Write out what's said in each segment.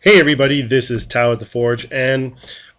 Hey everybody, this is Tao at the Forge, and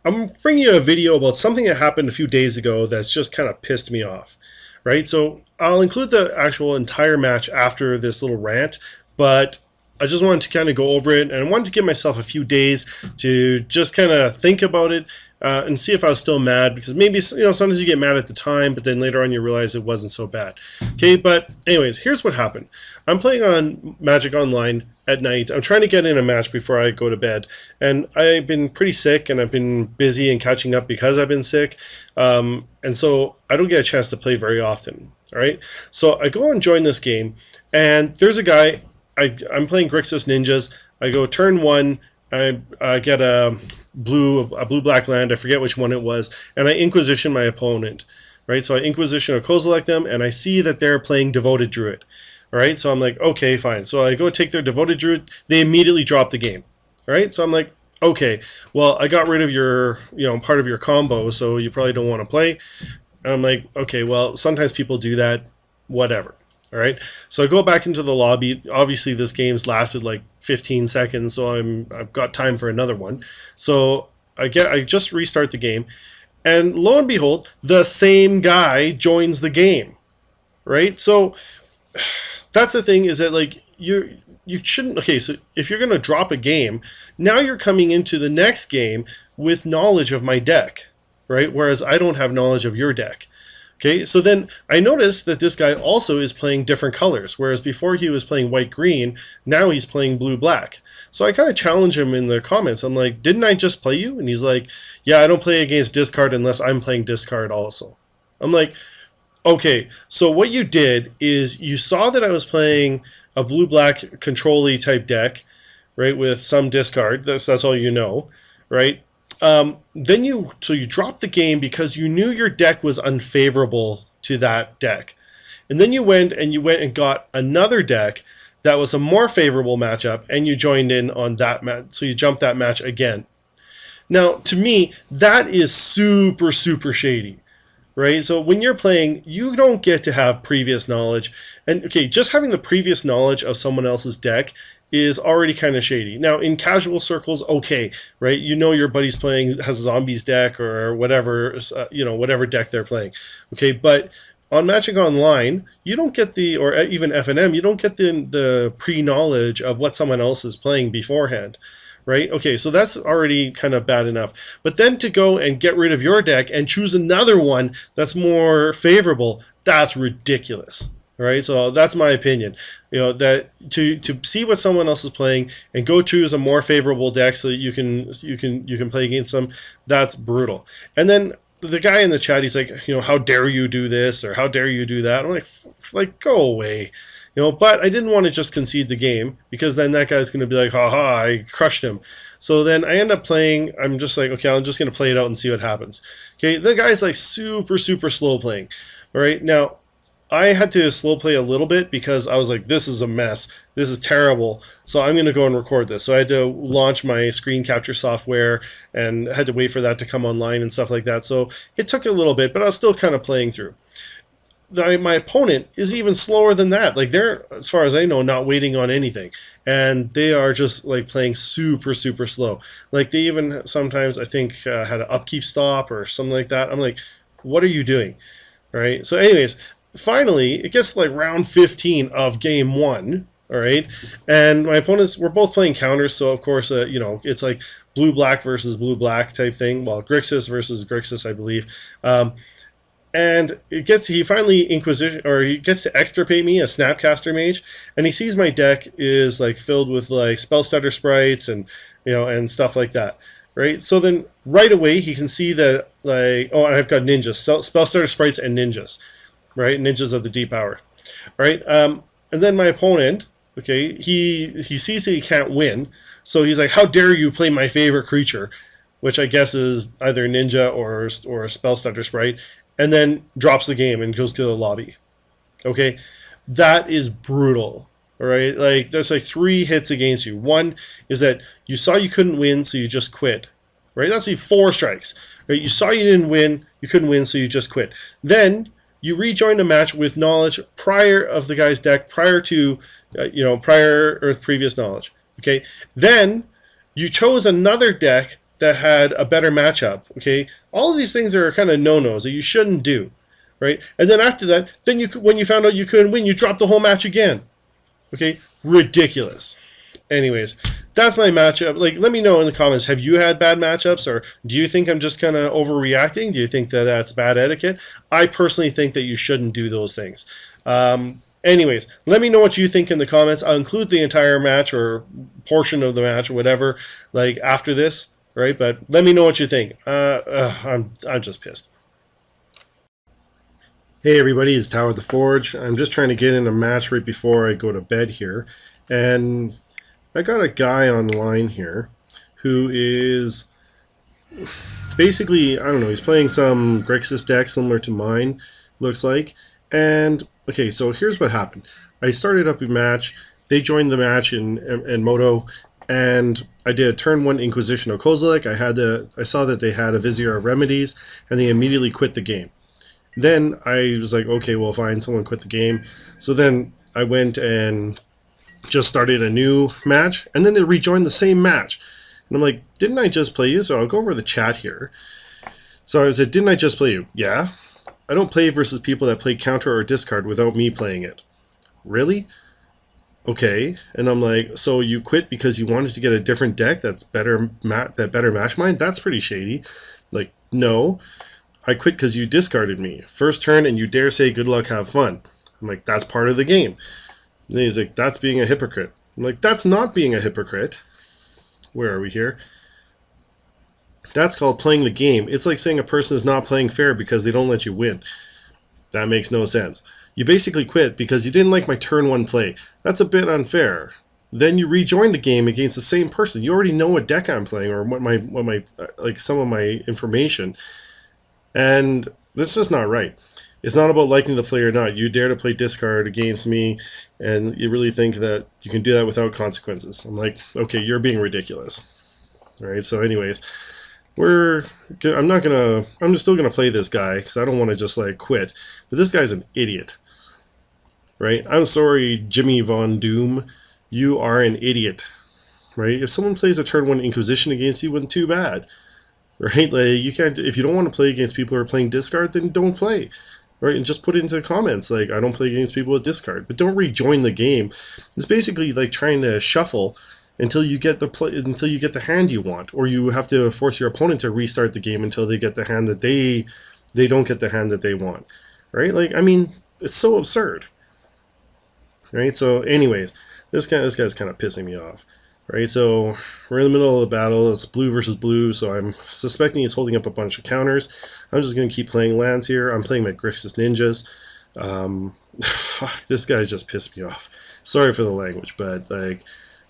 I'm bringing you a video about something that happened a few days ago that's just kind of pissed me off, right? So I'll include the actual entire match after this little rant, but I just wanted to kind of go over it, and I wanted to give myself a few days to just kind of think about it and see if I was still mad, because maybe, sometimes you get mad at the time, but then later on you realize it wasn't so bad. Okay, but anyways, here's what happened. I'm playing on Magic Online at night. I'm trying to get in a match before I go to bed, and I've been pretty sick, and I've been busy and catching up because I've been sick, and so I don't get a chance to play very often. All right, so I go and join this game, and there's a guy. I'm playing Grixis Ninjas. I go turn one. I get a blue-black land. I forget which one it was, and I Inquisition my opponent. Right, so I Inquisition or Kozilek them, and I see that they're playing Devoted Druid. All right, so I'm like, okay, fine. So I go take their Devoted Druid. They immediately drop the game. All right, so I'm like, okay, well, I got rid of your, part of your combo, so you probably don't want to play. And I'm like, okay, well, sometimes people do that, whatever. All right, so I go back into the lobby. Obviously, this game's lasted like 15 seconds, so I've got time for another one. So I just restart the game, and lo and behold, the same guy joins the game. Right, so that's the thing, is that like you shouldn't. Okay, so if you're going to drop a game, now you're coming into the next game with knowledge of my deck, right? Whereas I don't have knowledge of your deck. Okay, so then I noticed that this guy also is playing different colors, whereas before he was playing white-green, now he's playing blue-black. So I kind of challenge him in the comments. I'm like, didn't I just play you? And he's like, yeah, I don't play against discard unless I'm playing discard also. I'm like, okay, so what you did is you saw that I was playing a blue-black control-y type deck, right, with some discard. That's all you know, right? Then you dropped the game because you knew your deck was unfavorable to that deck, and then you went and got another deck that was a more favorable matchup, and you joined in on that match. So you jumped that match again. Now, to me, that is super shady. Right? So when you're playing, you don't get to have previous knowledge. And okay, just having the previous knowledge of someone else's deck is already kind of shady. Now, in casual circles, okay, right? You know your buddy's playing, has a zombies deck or whatever, whatever deck they're playing. Okay, but on Magic Online, you don't get or even FNM, you don't get the pre-knowledge of what someone else is playing beforehand. Right? Okay, so that's already kind of bad enough. But then to go and get rid of your deck and choose another one that's more favorable, that's ridiculous. Right? So that's my opinion. That to see what someone else is playing and go choose a more favorable deck so that you can play against them, that's brutal. And then the guy in the chat, he's like, how dare you do this, or how dare you do that? I'm like, go away. But I didn't want to just concede the game, because then that guy's going to be like, haha, I crushed him. So then I end up playing. I'm just like, okay, I'm just going to play it out and see what happens. Okay, the guy's like super slow playing. All right, now I had to slow play a little bit because I was like, this is a mess. This is terrible. So I'm going to go and record this. So I had to launch my screen capture software and had to wait for that to come online and stuff like that. So it took a little bit, but I was still kind of playing through. My opponent is even slower than that. Like, they're, as far as I know, not waiting on anything, and they are just like playing super slow. Like, they even sometimes, I think, had an upkeep stop or something like that. I'm like, what are you doing? Right? So anyways, finally it gets like round 15 of game 1. All right, and my opponents, we're both playing counters, so of course it's like blue-black versus blue-black type thing. Well, Grixis versus Grixis, I believe. And he finally he gets to extirpate me, a Snapcaster Mage, and he sees my deck is like filled with like Spellstutter sprites and and stuff like that, right? So then right away he can see that, like, oh, I've got ninjas, Spellstutter sprites and ninjas, right? Ninjas of the deep hour, right? And then my opponent, okay, he sees that he can't win, so he's like, how dare you play my favorite creature, which I guess is either ninja or a Spellstutter sprite, and then drops the game and goes to the lobby. Okay, that is brutal. All right, like, there's like 3 hits against you. One is that you saw you couldn't win, so you just quit. Right, that's 4 strikes. Right, you saw you didn't win, you couldn't win, so you just quit. Then you rejoin a match with knowledge prior of the guy's deck, prior to prior or previous knowledge. Okay, then You chose another deck that had a better matchup. Okay, all of these things are kind of no-nos that you shouldn't do, right? And then after that, then when you found out you couldn't win, you dropped the whole match again. Okay, ridiculous. Anyways, that's my matchup. Like, let me know in the comments, have you had bad matchups, or do you think I'm just kind of overreacting? Do you think that that's bad etiquette? I personally think that you shouldn't do those things. Anyways, let me know what you think in the comments. I'll include the entire match or portion of the match or whatever, like after this, right? But let me know what you think. I'm just pissed. Hey everybody, it's Tower at the Forge. I'm just trying to get in a match right before I go to bed here, and I got a guy online here who is basically, I don't know, he's playing some Grixis deck similar to mine, looks like. And okay, so here's what happened. I started up a match, they joined the match in Moto, and I did a turn 1 Inquisition of Kozilek. I saw that they had a Vizier of Remedies, and they immediately quit the game. Then I was like, okay, well, fine, someone quit the game. So then I went and just started a new match, and then they rejoined the same match. And I'm like, didn't I just play you? So I'll go over the chat here. So I said, didn't I just play you? Yeah. I don't play versus people that play counter or discard without me playing it. Really? Okay. And I'm like, so you quit because you wanted to get a different deck that's better match mine? That's pretty shady. Like, no. I quit because you discarded me. First turn and you dare say good luck, have fun. I'm like, that's part of the game. And he's like, that's being a hypocrite. I'm like, that's not being a hypocrite. Where are we here? That's called playing the game. It's like saying a person is not playing fair because they don't let you win. That makes no sense. You basically quit because you didn't like my turn 1 play. That's a bit unfair. Then you rejoin the game against the same person. You already know what deck I'm playing or what my like some of my information. And that's just not right. It's not about liking the play or not. You dare to play discard against me, and you really think that you can do that without consequences. I'm like, okay, you're being ridiculous. All right, so anyways, I'm still gonna play this guy because I don't want to just like quit. But this guy's an idiot, right? I'm sorry, Jimmy Von Doom, you are an idiot, right? If someone plays a turn 1 Inquisition against you, then too bad. Right? Like, you can't, if you don't want to play against people who are playing discard, then don't play. Right? And just put it into the comments, like, I don't play against people with discard. But don't rejoin the game. It's basically like trying to shuffle until you get the hand you want, or you have to force your opponent to restart the game until they get the hand that they don't get the hand that they want. Right? Like, I mean, it's so absurd. Right? So anyways, this guy's kind of pissing me off. Right, so we're in the middle of the battle. It's blue versus blue, so I'm suspecting he's holding up a bunch of counters. I'm just going to keep playing lands here. I'm playing my Grixis Ninjas. This guy's just pissed me off. Sorry for the language, but like,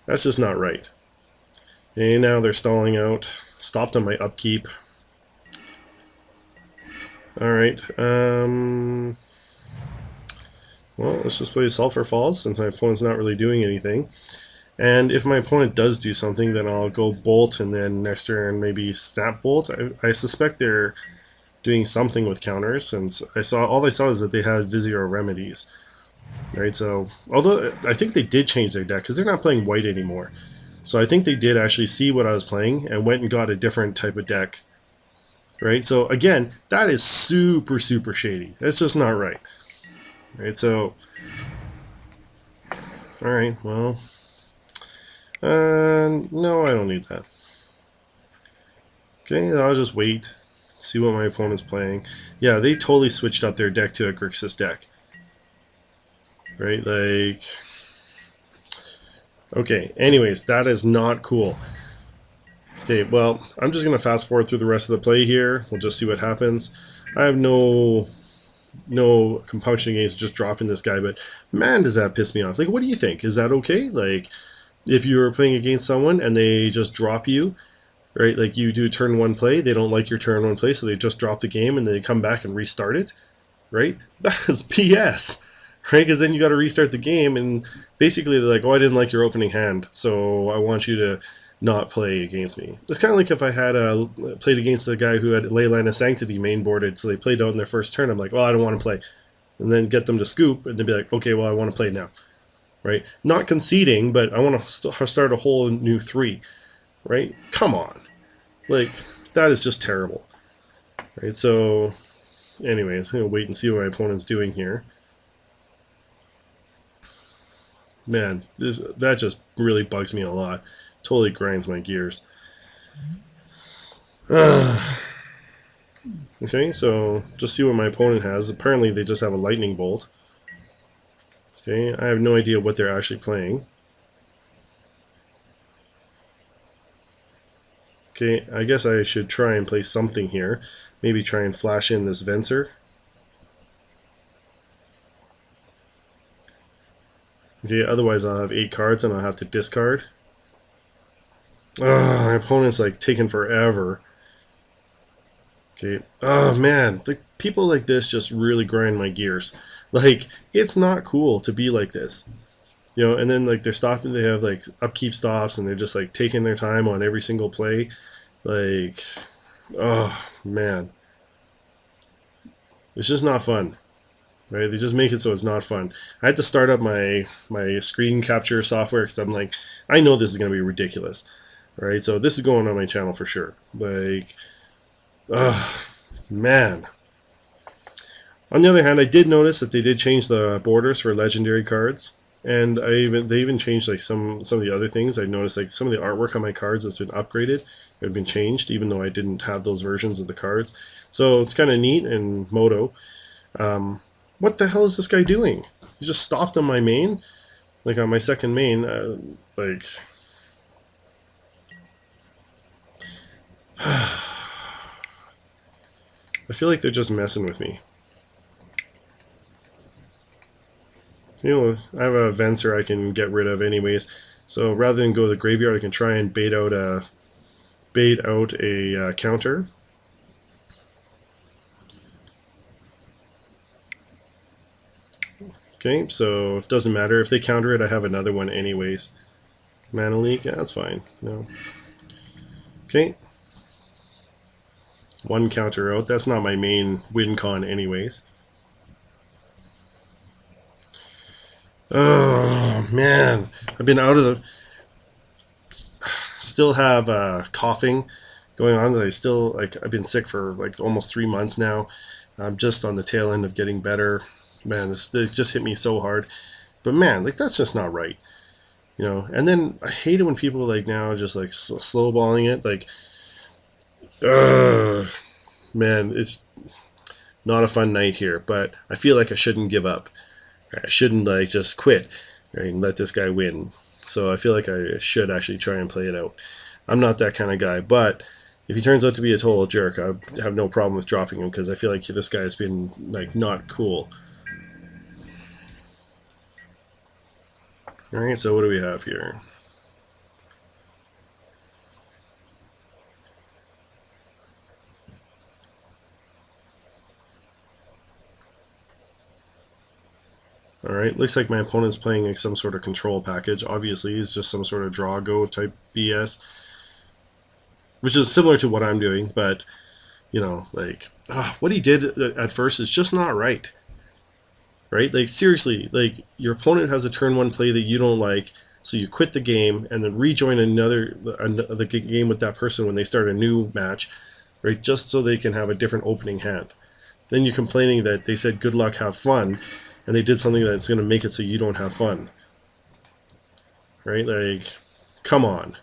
that's just not right. And now they're stalling out. Stopped on my upkeep. Alright, well, let's just play Sulphur Falls since my opponent's not really doing anything. And if my opponent does do something, then I'll go Bolt, and then next turn maybe Snap Bolt. I suspect they're doing something with counters, since all I saw is that they had Vizier Remedies. Right, so although I think they did change their deck because they're not playing white anymore. So I think they did actually see what I was playing and went and got a different type of deck. Right, so again, that is super shady. That's just not right. Right, so alright, well, no, I don't need that. Okay, I'll just wait, see what my opponent's playing. Yeah, they totally switched up their deck to a Grixis deck. Right, like, okay, anyways, that is not cool. Okay, well, I'm just going to fast forward through the rest of the play here. We'll just see what happens. I have no compunction against just dropping this guy, but man, does that piss me off. Like, what do you think? Is that okay? Like, if you're playing against someone and they just drop you, right, like you do turn 1 play, they don't like your turn 1 play, so they just drop the game and they come back and restart it, right? That is BS, right? Because then you got to restart the game, and basically they're like, oh, I didn't like your opening hand, so I want you to not play against me. It's kind of like if I had played against a guy who had Leyline of Sanctity mainboarded, so they played out in their first turn. I'm like, well, I don't want to play. And then get them to scoop, and they'd be like, okay, well, I want to play now. Right? Not conceding, but I want to start a whole new 3. right? Come on. Like, that is just terrible. Right, so anyways, I'm going to wait and see what my opponent's doing here. Man, that just really bugs me a lot. Totally grinds my gears. Okay, so just see what my opponent has. Apparently they just have a lightning bolt. Okay, I have no idea what they're actually playing. Okay, I guess I should try and play something here. Maybe try and flash in this Venser. Okay, otherwise I'll have 8 cards and I'll have to discard. My opponent's like taking forever. Okay. Oh man, the people like this just really grind my gears. Like, it's not cool to be like this. You know, and then like they're stopping, they have like upkeep stops and they're just like taking their time on every single play. Like, oh man. It's just not fun. Right? They just make it so it's not fun. I had to start up my screen capture software because I'm like, I know this is going to be ridiculous. Right? So this is going on my channel for sure. Like, man. On the other hand, I did notice that they did change the borders for legendary cards, and they even changed like some of the other things. I noticed like some of the artwork on my cards has been upgraded, it had been changed, even though I didn't have those versions of the cards. So it's kind of neat. And Moto, what the hell is this guy doing? He just stopped on my main, like on my second main, like. I feel like they're just messing with me. You know, I have a Venser I can get rid of anyways. So rather than go to the graveyard, I can try and bait out a counter. Okay, so it doesn't matter if they counter it. I have another one anyways. Mana leak, yeah, that's fine. No. Okay. One counter out. That's not my main win con anyways. Oh man, I've been out of the. Still have coughing going on. I still I've been sick for like almost 3 months now. I'm just on the tail end of getting better. Man, this just hit me so hard. But man, like that's just not right, you know. And then I hate it when people like now just like slow balling it. Like, man, it's not a fun night here. But I feel like I shouldn't give up. I shouldn't like just quit, right, and let this guy win. So I feel like I should actually try and play it out. I'm not that kind of guy, but if he turns out to be a total jerk, I have no problem with dropping him because I feel like this guy's been like not cool. All right, so what do we have here? Alright, looks like my opponent's playing like some sort of control package. Obviously, it's just some sort of draw go type BS, which is similar to what I'm doing, but, you know, like, what he did at first is just not right. Right? Like, seriously, like, your opponent has a turn one play that you don't like, so you quit the game and then rejoin the game with that person when they start a new match, right? Just so they can have a different opening hand. Then you're complaining that they said good luck, have fun, and they did something that's going to make it so you don't have fun. Right? Like, come on.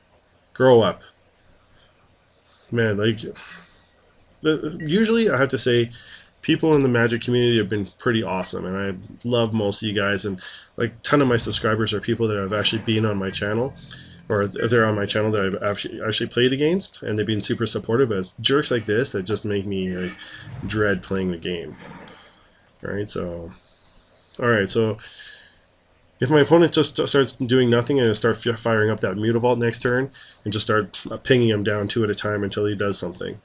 Grow up. Man, like, usually I have to say, people in the Magic community have been pretty awesome, and I love most of you guys, and like a ton of my subscribers are people that have actually been on my channel, or they're on my channel that I've actually played against, and they've been super supportive. As jerks like this that just make me like dread playing the game. All right, so if my opponent just starts doing nothing and start firing up that Mutavault next turn, and just start pinging him down 2 at a time until he does something.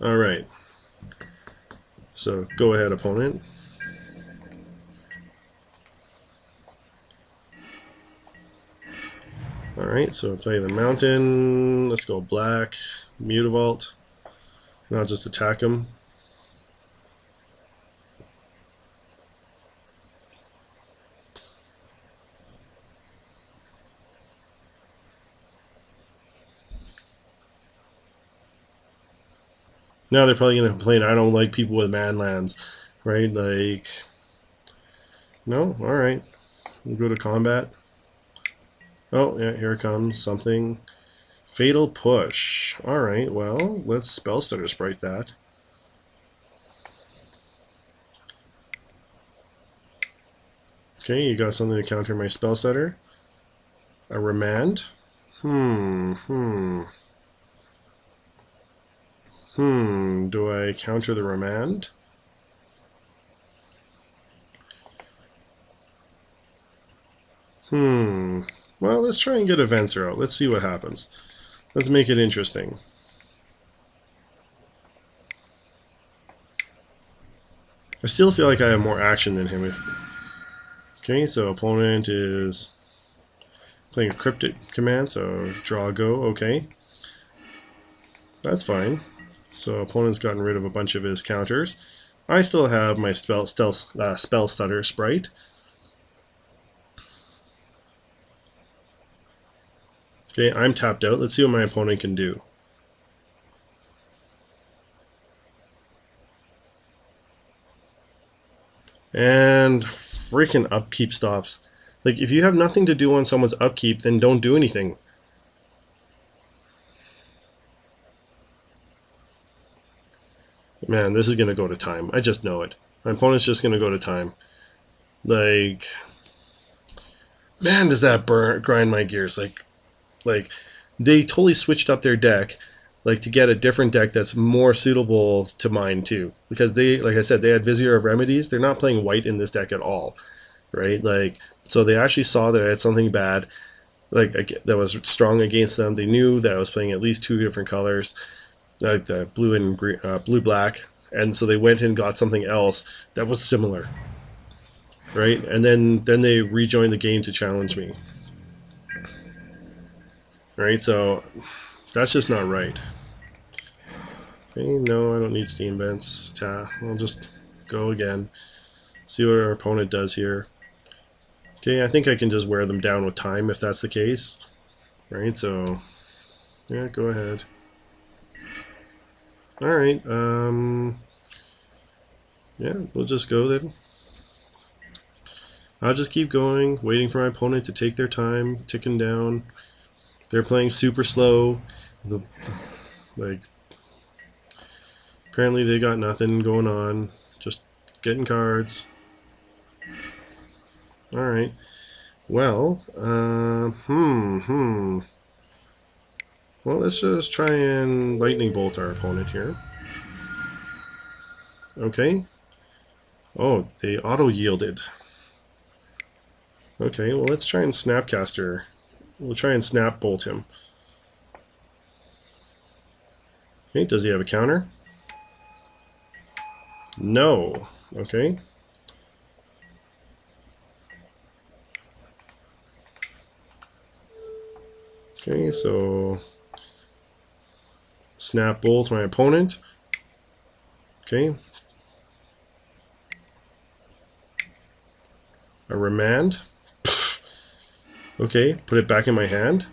All right. So go ahead, opponent. All right. So play the mountain. Let's go black. Mutavault. And I'll just attack him. Now they're probably going to complain, I don't like people with man lands, right? Like, no? Alright. We'll go to combat. Oh, yeah, here comes something. Fatal Push. Alright, well, let's Spell Stutter Sprite that. Okay, you got something to counter my Spell Stutter. A Remand. Do I counter the Remand? Well, let's try and get a Venser out. Let's see what happens. Let's make it interesting. I still feel like I have more action than him. Okay, so opponent is playing a Cryptic command, so draw go, okay. That's fine. So opponent's gotten rid of a bunch of his counters. I still have my Spell Stutter Sprite. Okay, I'm tapped out. Let's see what my opponent can do. And freaking upkeep stops. Like, if you have nothing to do on someone's upkeep, then don't do anything. Man, this is going to go to time. I just know it. My opponent's just going to go to time. Like, man, does that grind my gears. Like, they totally switched up their deck, like, to get a different deck that's more suitable to mine too. Because they, like I said, they had Vizier of Remedies. They're not playing white in this deck at all, right? Like, so they actually saw that I had something bad, like, that was strong against them. They knew that I was playing at least 2 different colors, like the blue and green, blue black, and so they went and got something else that was similar, right? And then they rejoined the game to challenge me. Right, so that's just not right. Okay, no, I don't need Steam Vents. I'll just go again. See what our opponent does here. Okay, I think I can just wear them down with time if that's the case. Right, so yeah, go ahead. Alright, yeah, we'll just go then. I'll just keep going, waiting for my opponent to take their time, ticking down. They're playing super slow. Like, apparently they got nothing going on. Just getting cards. Alright. Well, well, let's just try and Lightning Bolt our opponent here. Okay. Oh, they auto-yielded. Okay, well, let's try and Snapcaster. We'll try and Snap Bolt him. Okay, does he have a counter? No. Okay. Okay, so Snap Bolt my opponent. Okay. A Remand. Okay, put it back in my hand.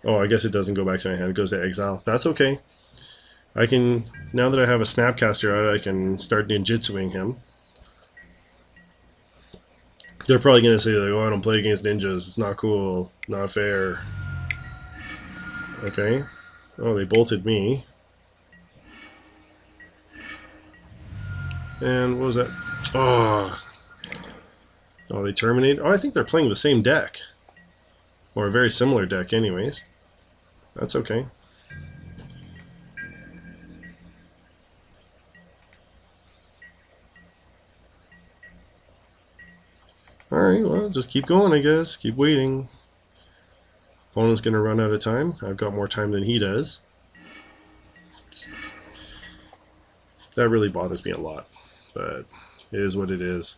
Oh, I guess it doesn't go back to my hand. It goes to exile. That's okay. I can, now that I have a Snapcaster out, I can start ninjutsuing him. They're probably going to say, like, oh, I don't play against ninjas. It's not cool. Not fair. Okay. Oh, they bolted me. And what was that? Oh. Oh, they terminate. Oh, I think they're playing the same deck. Or a very similar deck anyways. That's okay. Alright, well, just keep going, I guess. Keep waiting. Opponent's going to run out of time. I've got more time than he does. That really bothers me a lot. But it is what it is.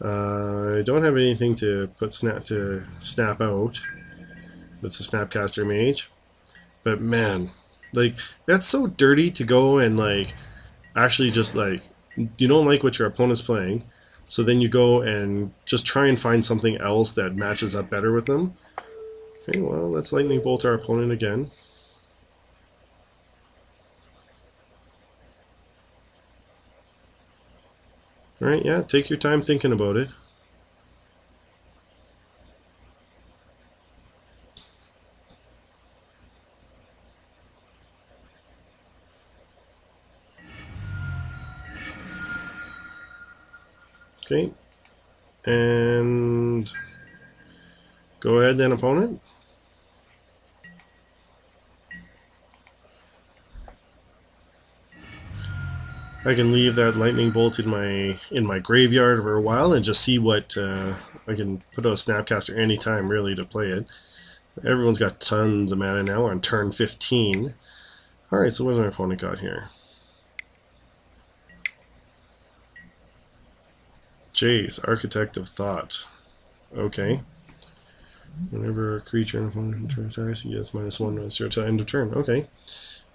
I don't have anything to put snap out. That's a Snapcaster Mage. But man, like, that's so dirty to go and, like, actually just, like, you don't like what your opponent's playing, so then you go and just try and find something else that matches up better with them. Okay, well, let's Lightning Bolt our opponent again. All right, yeah, take your time thinking about it. Okay, and go ahead then, opponent. I can leave that lightning bolt in my graveyard for a while and just see what I can put out a Snapcaster anytime really to play it. Everyone's got tons of mana now on turn 15. Alright, so what's my opponent got here? Jace, Architect of Thought. Okay. Whenever a creature in opponent attacks, he gets -1 until end of turn. Okay.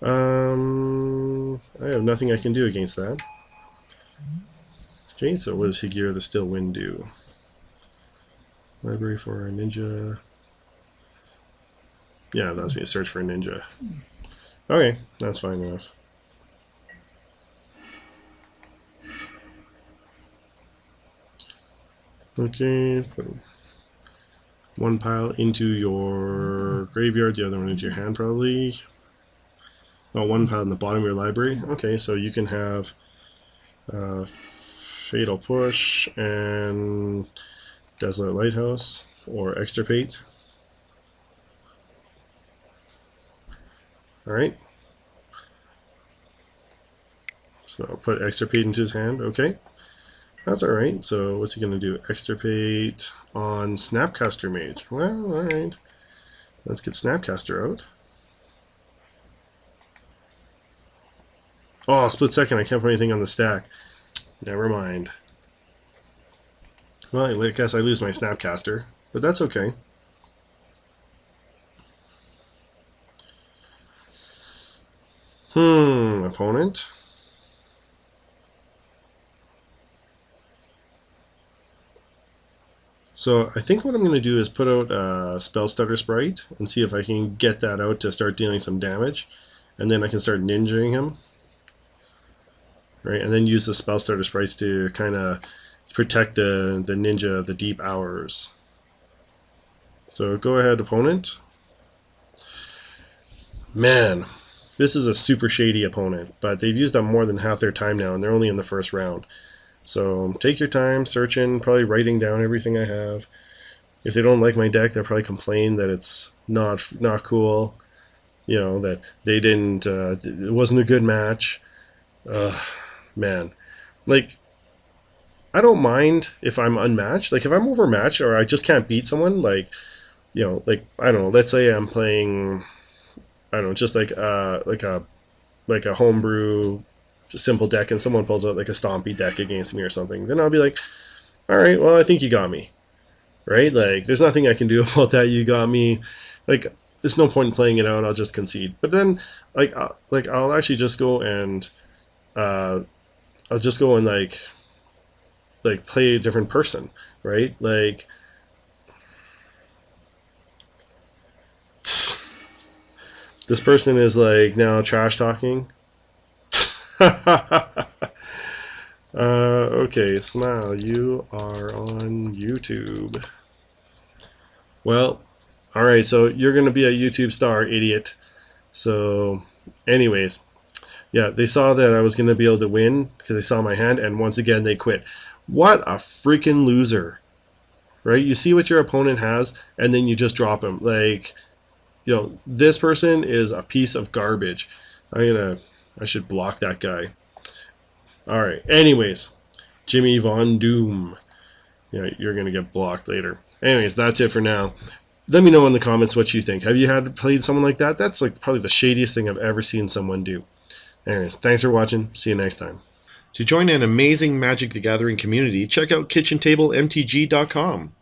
I have nothing I can do against that. Okay, so what does Higira the Still Wind do? Library for a ninja. Yeah, that's me to search for a ninja. Okay, that's fine enough. Okay, put one pile into your graveyard, the other one into your hand probably. Oh, one pile in the bottom of your library. Okay, so you can have Fatal Push and Desolate Lighthouse or Extirpate. Alright. So I'll put Extirpate into his hand. Okay. That's alright. So what's he going to do? Extirpate on Snapcaster Mage. Well, alright. Let's get Snapcaster out. Oh, split second. I can't put anything on the stack. Never mind. Well, I guess I lose my Snapcaster, but that's okay. Opponent. So I think what I'm going to do is put out a Spell Stutter Sprite and see if I can get that out to start dealing some damage, and then I can start ninjaing him. Right, and then use the Spell Starter Sprites to kind of protect the ninja of the deep hours. So go ahead, opponent. Man, this is a super shady opponent, but they've used up more than half their time now, and they're only in the first round. So take your time searching, probably writing down everything I have. If they don't like my deck, they'll probably complain that it's not cool. You know, that they didn't, it wasn't a good match. Man, like, I don't mind if I'm unmatched. Like, if I'm overmatched or I just can't beat someone, like, you know, like, I don't know, let's say I'm playing, I don't know, just like a homebrew simple deck and someone pulls out like a stompy deck against me or something, then I'll be like, all right, well, I think you got me, right? Like, there's nothing I can do about that. You got me. Like, there's no point in playing it out. I'll just concede. but then I'll actually just go and I'll just go and like play a different person, right? Like, this person is like now trash talking. Okay, Smile, you are on YouTube. Well, alright, so you're gonna be a YouTube star, idiot. So anyways, yeah, they saw that I was going to be able to win because they saw my hand, and once again they quit. What a freaking loser, right? You see what your opponent has, and then you just drop him. Like, you know, this person is a piece of garbage. I should block that guy. All right. Anyways, Jimmy Von Doom. Yeah, you're going to get blocked later. Anyways, that's it for now. Let me know in the comments what you think. Have you played someone like that? That's like probably the shadiest thing I've ever seen someone do. Anyways, thanks for watching. See you next time. To join an amazing Magic the Gathering community, check out kitchentablemtg.com.